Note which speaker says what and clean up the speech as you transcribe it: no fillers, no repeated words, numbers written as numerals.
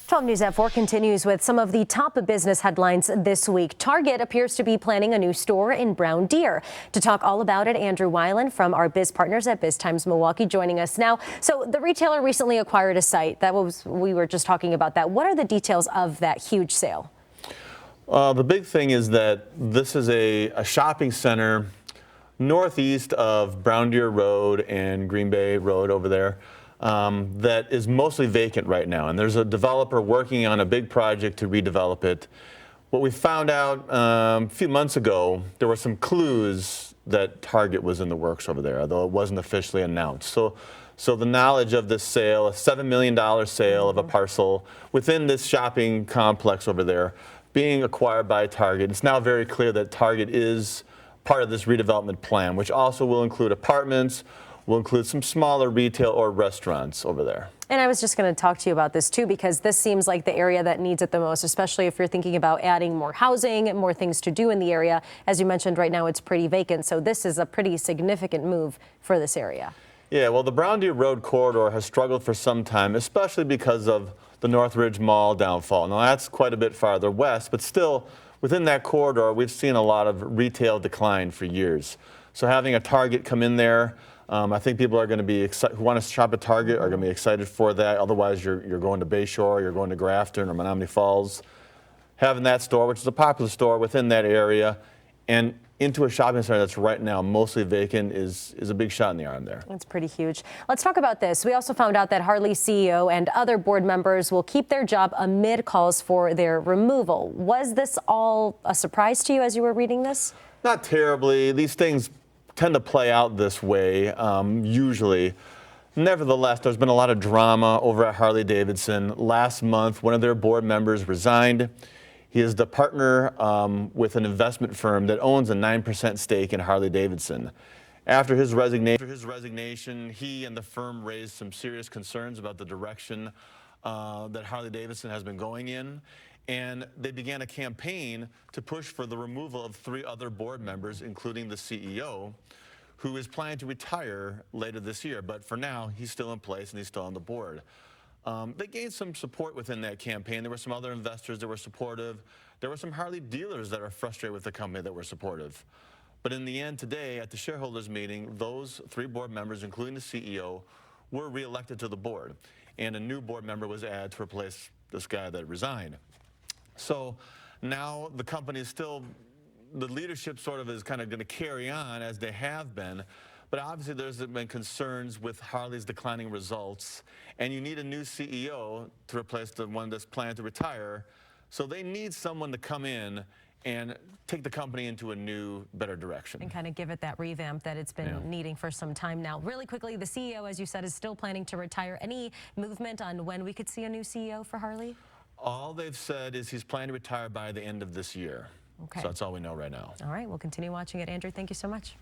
Speaker 1: 12 News at 4 continues with some of the top business headlines this week. Target appears to be planning a new store in Brown Deer. To talk all about it, Andrew Weiland from our biz partners at BizTimes Milwaukee joining us now. So the retailer recently acquired a site. We were just talking about that. What are the details of that huge sale?
Speaker 2: The big thing is that this is a shopping center northeast of Brown Deer Road and Green Bay Road over there. That is mostly vacant right now, and there's a developer working on a big project to redevelop it. What we found out a few months ago, there were some clues that Target was in the works over there, although it wasn't officially announced. So the knowledge of this sale, a $7 million sale of a parcel within this shopping complex over there, being acquired by Target, it's now very clear that Target is part of this redevelopment plan, which also will include apartments, will include some smaller retail or restaurants over there.
Speaker 1: And I was just going to talk to you about this too, because this seems like the area that needs it the most, especially if you're thinking about adding more housing and more things to do in the area. As you mentioned, right now it's pretty vacant, so this is a pretty significant move for this area.
Speaker 2: Yeah, well, the Brown Deer Road corridor has struggled for some time, especially because of the Northridge Mall downfall. Now that's quite a bit farther west, but still within that corridor we've seen a lot of retail decline for years. So having a Target come in there, I think people are going to be excited, who want to shop at Target are going to be excited for that. Otherwise, you're going to Bayshore, you're going to Grafton or Menominee Falls. Having that store, which is a popular store within that area, and into a shopping center that's right now mostly vacant is a big shot in the arm there.
Speaker 1: It's pretty huge. Let's talk about this. We also found out that Harley CEO and other board members will keep their job amid calls for their removal. Was this all a surprise to you as you were reading this?
Speaker 2: Not terribly. These things tend to play out this way, usually. Nevertheless, there's been a lot of drama over at Harley-Davidson. Last month, one of their board members resigned. He is the partner with an investment firm that owns a 9% stake in Harley-Davidson. After his resignation, he and the firm raised some serious concerns about the direction that Harley-Davidson has been going in. And they began a campaign to push for the removal of 3 other board members, including the CEO, who is planning to retire later this year. But for now, he's still in place and he's still on the board. They gained some support within that campaign. There were some other investors that were supportive. There were some Harley dealers that are frustrated with the company that were supportive. But in the end today, at the shareholders meeting, those 3 board members, including the CEO, were reelected to the board. And a new board member was added to replace this guy that resigned. So now the company is still, the leadership sort of is kind of going to carry on as they have been. But obviously there's been concerns with Harley's declining results, and you need a new CEO to replace the one that's planned to retire. So they need someone to come in and take the company into a new, better direction.
Speaker 1: And kind of give it that revamp that it's been needing for some time now. Really quickly, the CEO, as you said, is still planning to retire. Any movement on when we could see a new CEO for Harley?
Speaker 2: All they've said is he's planning to retire by the end of this year.
Speaker 1: Okay.
Speaker 2: So that's all we know right now.
Speaker 1: All right, we'll continue watching it. Andrew, thank you so much.